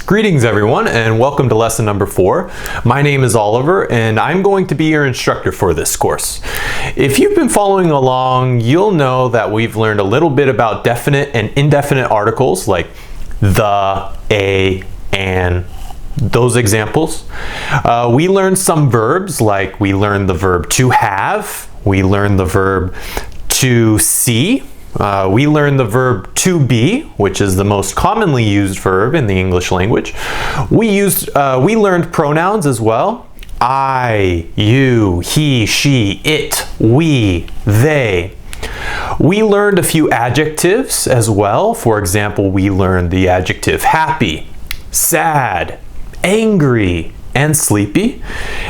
Greetings everyone, and welcome to lesson number 4. My name is Oliver and I'm going to be your instructor for this course. If you've been following along, you'll know that we've learned a little bit about definite and indefinite articles like the, a, and, those examples. We learned some verbs, like we learned the verb to have, we learned the verb to see, we learned the verb to be, which is the most commonly used verb in the English language. We learned pronouns as well. I, you, he, she, it, we, they. We learned a few adjectives as well. For example, we learned the adjective happy, sad, angry, and sleepy.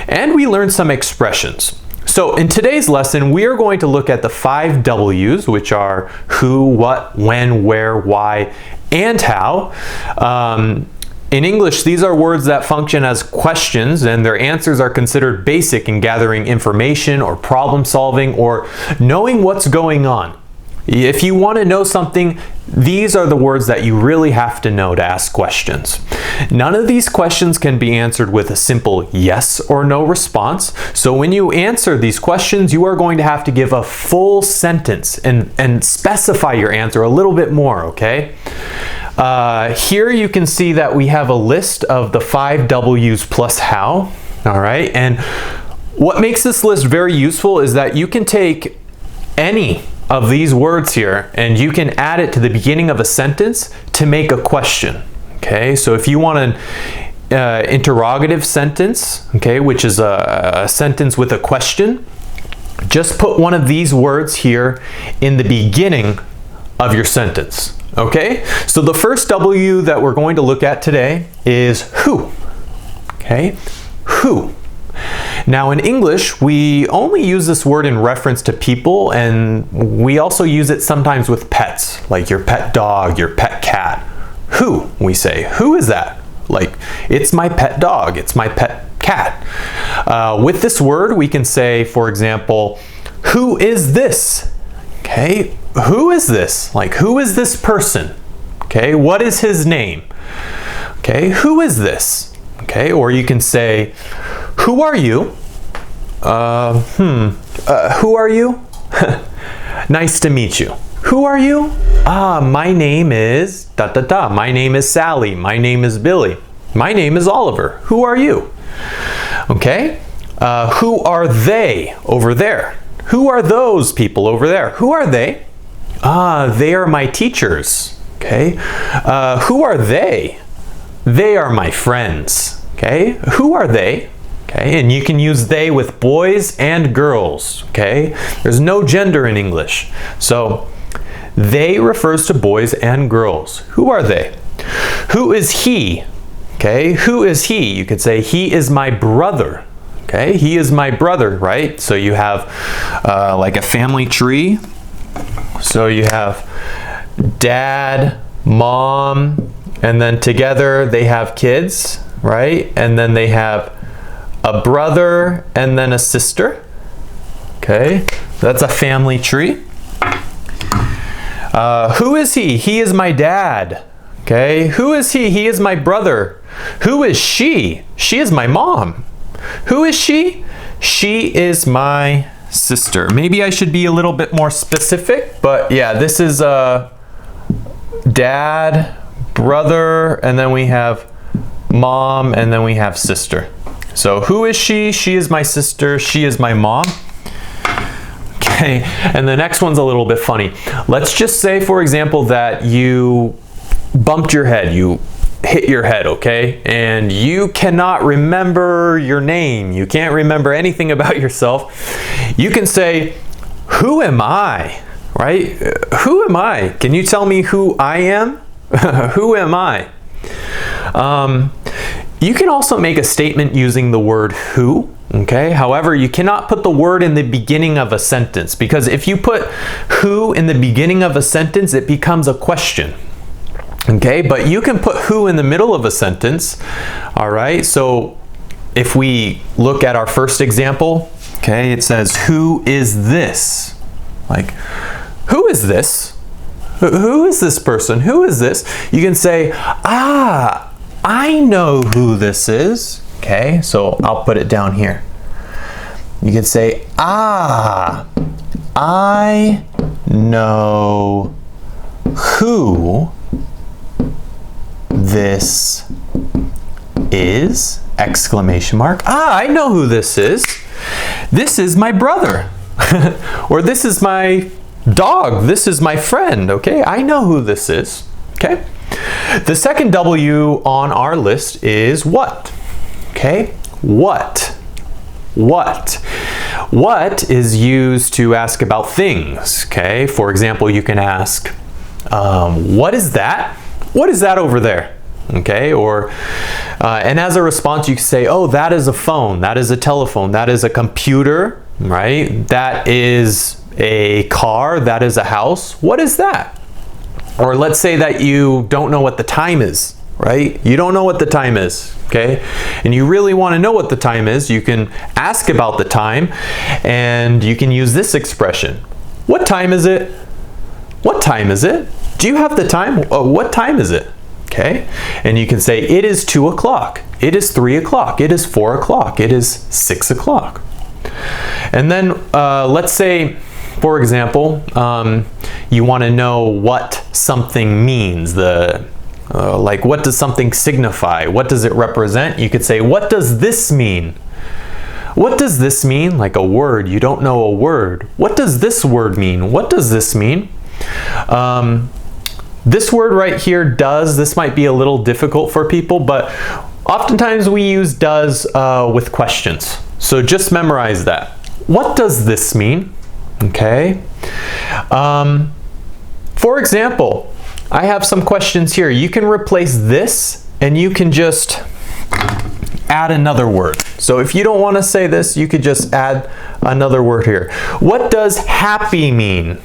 And we learned some expressions. So in today's lesson, we are going to look at the 5 W's, which are who, what, when, where, why, and how. In English, these are words that function as questions, and their answers are considered basic in gathering information or problem solving or knowing what's going on. If you want to know something, these are the words that you really have to know to ask questions. None of these questions can be answered with a simple yes or no response. So when you answer these questions, you are going to have to give a full sentence and specify your answer a little bit more, okay? Here you can see that we have a list of the 5 W's plus how, all right? And what makes this list very useful is that you can take any of these words here and you can add it to the beginning of a sentence to make a question. Okay, so if you want an interrogative sentence, okay, which is a sentence with a question, just put one of these words here in the beginning of your sentence. Okay, so the first W that we're going to look at today is who. Okay, who. Now in English, we only use this word in reference to people, and we also use it sometimes with pets, like your pet dog, your pet cat. Who, we say. Who is that? Like, it's my pet dog, it's my pet cat. With this word, we can say, for example, who is this? Okay, who is this? Like, who is this person? Okay, what is his name? Okay, who is this? Okay, or you can say, who are you? Who are you? Nice to meet you. Who are you? My name is da-da-da. My name is Sally. My name is Billy. My name is Oliver. Who are you? Okay. Who are they over there? Who are those people over there? Who are they? They are my teachers. Okay. Who are they? They are my friends. Okay. Who are they? Okay, and you can use they with boys and girls, okay? There's no gender in English. So, they refers to boys and girls. Who are they? Who is he? Okay, who is he? You could say, he is my brother. Okay, he is my brother, right? So you have like a family tree. So you have dad, mom, and then together they have kids, right? And then they have a brother and then a sister. Okay, that's a family tree. Who is he? He is my dad. Okay, who is he? He is my brother. Who is she? She is my mom. Who is she? She is my sister. Maybe I should be a little bit more specific, but yeah, this is dad, brother, and then we have mom, and then we have sister. So who is she? She is my sister. She is my mom. Okay, and the next one's a little bit funny. Let's just say, for example, that you bumped your head. You hit your head, okay? And you cannot remember your name. You can't remember anything about yourself. You can say, who am I? Right? Who am I? Can you tell me who I am? Who am I? You can also make a statement using the word who, okay? However, you cannot put the word in the beginning of a sentence, because if you put who in the beginning of a sentence, it becomes a question, okay? But you can put who in the middle of a sentence, all right? So if we look at our first example, okay, it says, who is this? Like, who is this? Who is this person? Who is this? You can say, I know who this is. Okay, so I'll put it down here. You can say, I know who this is, exclamation mark. I know who this is. This is my brother. Or this is my dog. This is my friend. Okay, I know who this is. Okay. The second W on our list is what. Okay, what. What. What is used to ask about things. Okay, for example, you can ask, what is that? What is that over there? Okay, or and as a response you can say, oh, that is a phone, that is a telephone, that is a computer, right? That is a car, that is a house. What is that? Or let's say that you don't know what the time is, right? You don't know what the time is, okay? And you really want to know what the time is. You can ask about the time and you can use this expression. What time is it? What time is it? Do you have the time? Oh, what time is it? Okay, and you can say it is 2 o'clock, it is 3 o'clock, it is 4 o'clock, it is 6 o'clock. And then let's say, for example, you want to know what something means, like what does something signify, what does it represent? You could say, what does this mean? What does this mean? Like a word, you don't know a word. What does this word mean? What does this mean? This word right here, does, this might be a little difficult for people, but oftentimes we use does with questions. So just memorize that. What does this mean? Okay. For example, I have some questions here. You can replace this and you can just add another word. So if you don't want to say this, you could just add another word here. What does happy mean?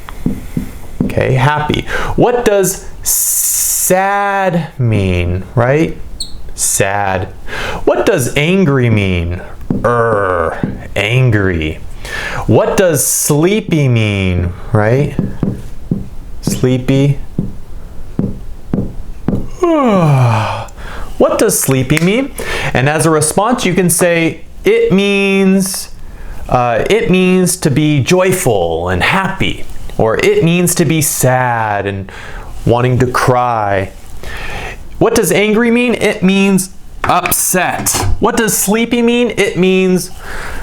Okay, happy. What does sad mean, right? Sad. What does angry mean? Angry. What does sleepy mean, right? Sleepy. What does sleepy mean? And as a response, you can say it means to be joyful and happy. Or it means to be sad and wanting to cry. What does angry mean? It means upset. What does sleepy mean? It means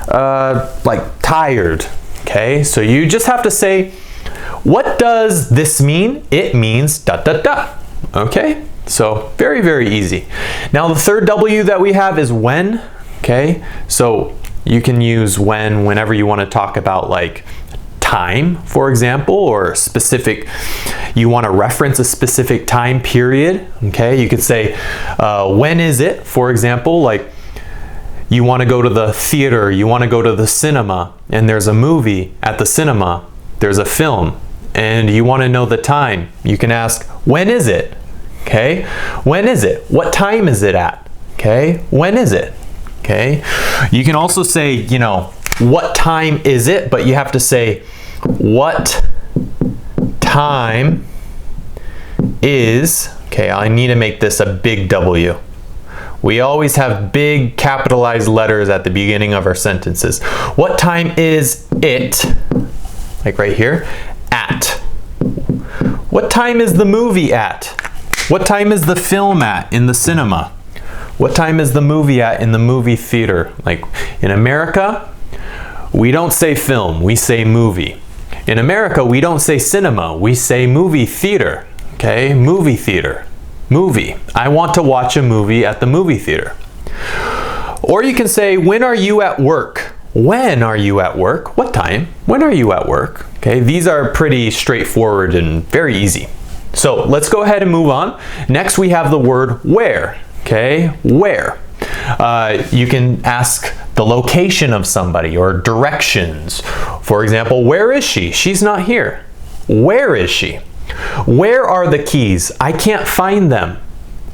like tired. Okay, so you just have to say, what does this mean? It means da da da. Okay, so very, very easy. Now the third W that we have is when. Okay, so you can use when whenever you want to talk about like time, for example, or specific, you want to reference a specific time period. Okay, you could say, when is it? For example, like you want to go to the theater, you want to go to the cinema, and there's a movie at the cinema, there's a film, and you want to know the time. You can ask, when is it? Okay, when is it? What time is it at? Okay, when is it? Okay, you can also say, you know, what time is it? But you have to say, what time is, okay, I need to make this a big W. We always have big capitalized letters at the beginning of our sentences. What time is it? Like right here, at. What time is the movie at? What time is the film at in the cinema? What time is the movie at in the movie theater? Like in America, we don't say film, we say movie. In America, we don't say cinema, we say movie theater. Okay, movie theater, movie. I want to watch a movie at the movie theater. Or you can say, when are you at work? When are you at work? What time? When are you at work? Okay, these are pretty straightforward and very easy. So let's go ahead and move on. Next we have the word where. Okay, where. You can ask the location of somebody or directions. For example, where is she? She's not here. Where is she? Where are the keys? I can't find them.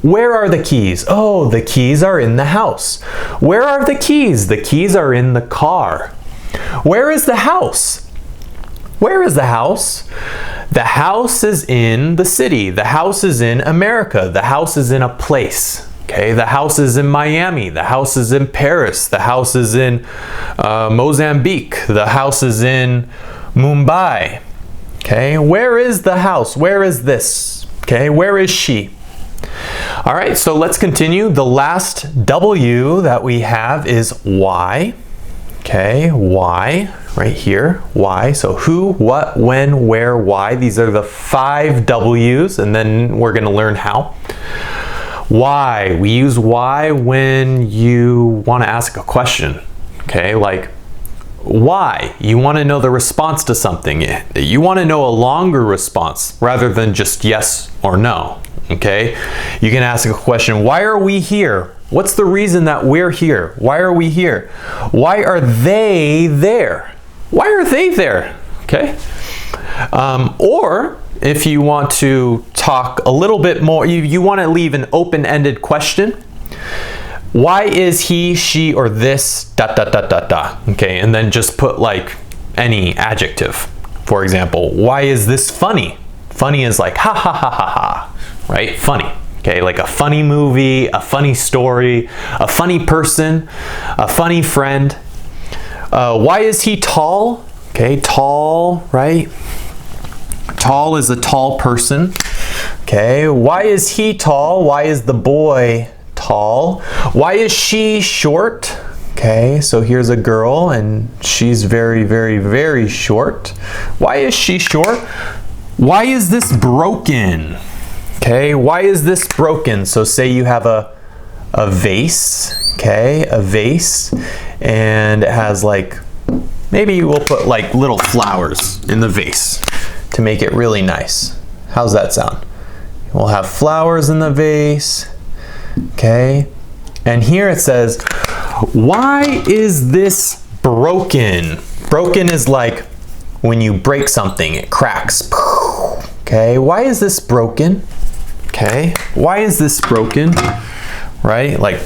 Where are the keys? Oh, the keys are in the house. Where are the keys? The keys are in the car. Where is the house? Where is the house? The house is in the city. The house is in America. The house is in a place. Okay, the house is in Miami, the house is in Paris, the house is in Mozambique, the house is in Mumbai. Okay, where is the house? Where is this? Okay, where is she? All right, so let's continue. The last W that we have is why. Okay, why, right here, why. So who, what, when, where, why. These are the 5 W's, and then we're going to learn how. Why. We use why when you want to ask a question. Okay, like why? You want to know the response to something. You want to know a longer response rather than just yes or no. Okay, you can ask a question, why are we here? What's the reason that we're here? Why are we here? Why are they there? Why are they there? Okay, or if you want to talk a little bit more, you want to leave an open-ended question. Why is he, she, or this, ... Okay, and then just put like any adjective. For example, why is this funny? Funny is like ha ha ha ha ha, right? Funny. Okay, like a funny movie, a funny story, a funny person, a funny friend. Why is he tall? Okay, tall, right? Tall is a tall person. Okay, why is he tall? Why is the boy tall? Why is she short? Okay, so here's a girl and she's very, very, very short. Why is she short? Why is this broken? Okay, why is this broken? So say you have a vase, okay, a vase, and it has like, maybe we'll put like little flowers in the vase to make it really nice. How's that sound? We'll have flowers in the vase, okay, and here it says, why is this broken? Broken is like when you break something, it cracks. Okay, why is this broken? Okay, why is this broken? Right, like,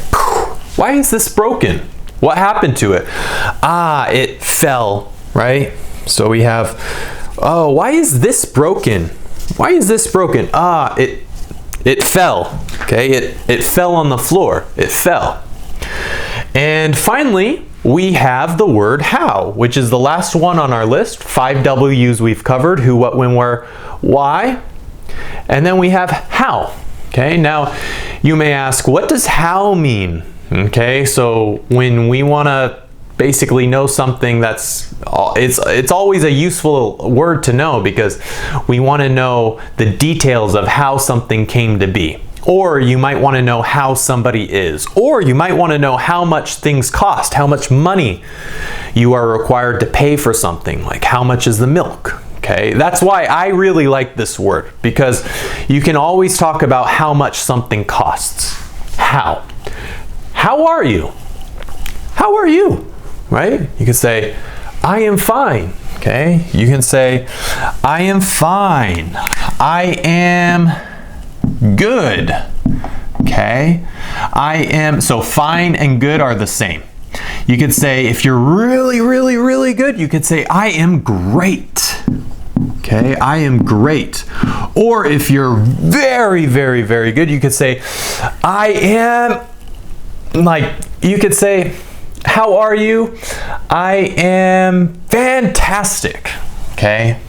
why is this broken? What happened to it? Ah, it fell, right? So we have, oh, why is this broken? Why is this broken? Ah, it fell, okay? It fell on the floor, it fell. And finally, we have the word how, which is the last one on our list. 5 W's we've covered, who, what, when, where, why. And then we have how. Okay, now you may ask, what does how mean? Okay, so when we want to basically know something, it's always a useful word to know, because we want to know the details of how something came to be. Or you might want to know how somebody is. Or you might want to know how much things cost, how much money you are required to pay for something, like how much is the milk. Okay, that's why I really like this word, because you can always talk about how much something costs. How? How are you? How are you? Right? You can say, I am fine. Okay, you can say, I am fine. I am good. Okay, I am, so fine and good are the same. You could say, if you're really, really, really good, you could say, I am great. Okay, I am great. Or if you're very, very, very good, you could say, I am, like, you could say, how are you? I am fantastic. Okay,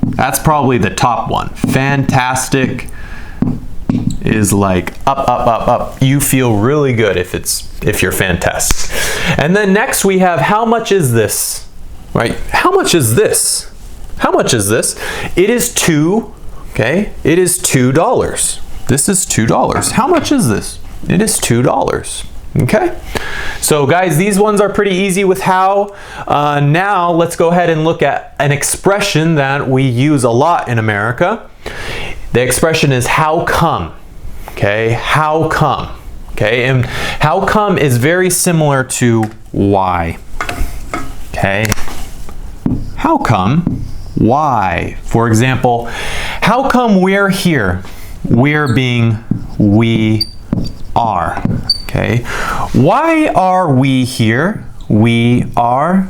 that's probably the top one. Fantastic is like up, up, up, up. You feel really good if you're fantastic. And then next we have, how much is this? Right? How much is this? How much is this? It is $2. Okay, it is $2. This is $2. How much is this? It is $2. Okay, so guys, these ones are pretty easy with how. Now let's go ahead and look at an expression that we use a lot in America. The expression is how come. Okay, how come. Okay, and how come is very similar to why. Okay, how come, why. For example, how come we're here? We're being we are. Okay, why are we here? We are.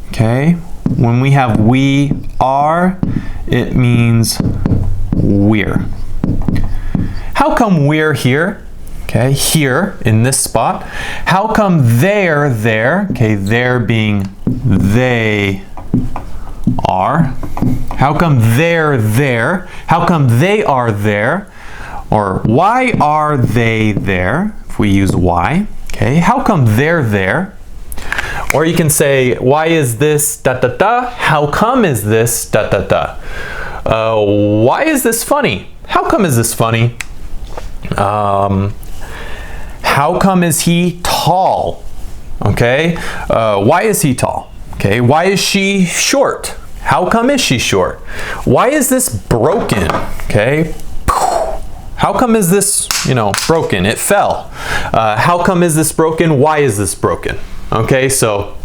Okay, when we have we are, it means we're. How come we're here? Okay, here in this spot. How come they're there? Okay, there being they are. How come they're there? How come they are there? Or why are they there? If we use why. Okay, how come they're there? Or you can say, why is this da da da? How come is this da da da? Why is this funny? How come is this funny? How come is he tall? Okay, why is he tall? Okay, why is she short? How come is she short? Why is this broken? Okay, how come is this, broken? It fell. How come is this broken? Why is this broken? Okay, so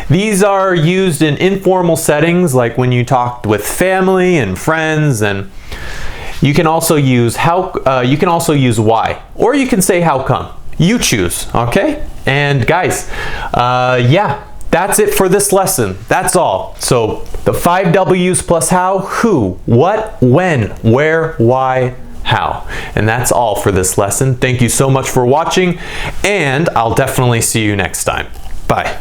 these are used in informal settings, like when you talk with family and friends, and you can also use you can also use why, or you can say how come. You choose, okay? And guys, yeah, that's it for this lesson. That's all. So the 5 W's plus how: who, what, when, where, why, how. And that's all for this lesson. Thank you so much for watching, and I'll definitely see you next time. Bye.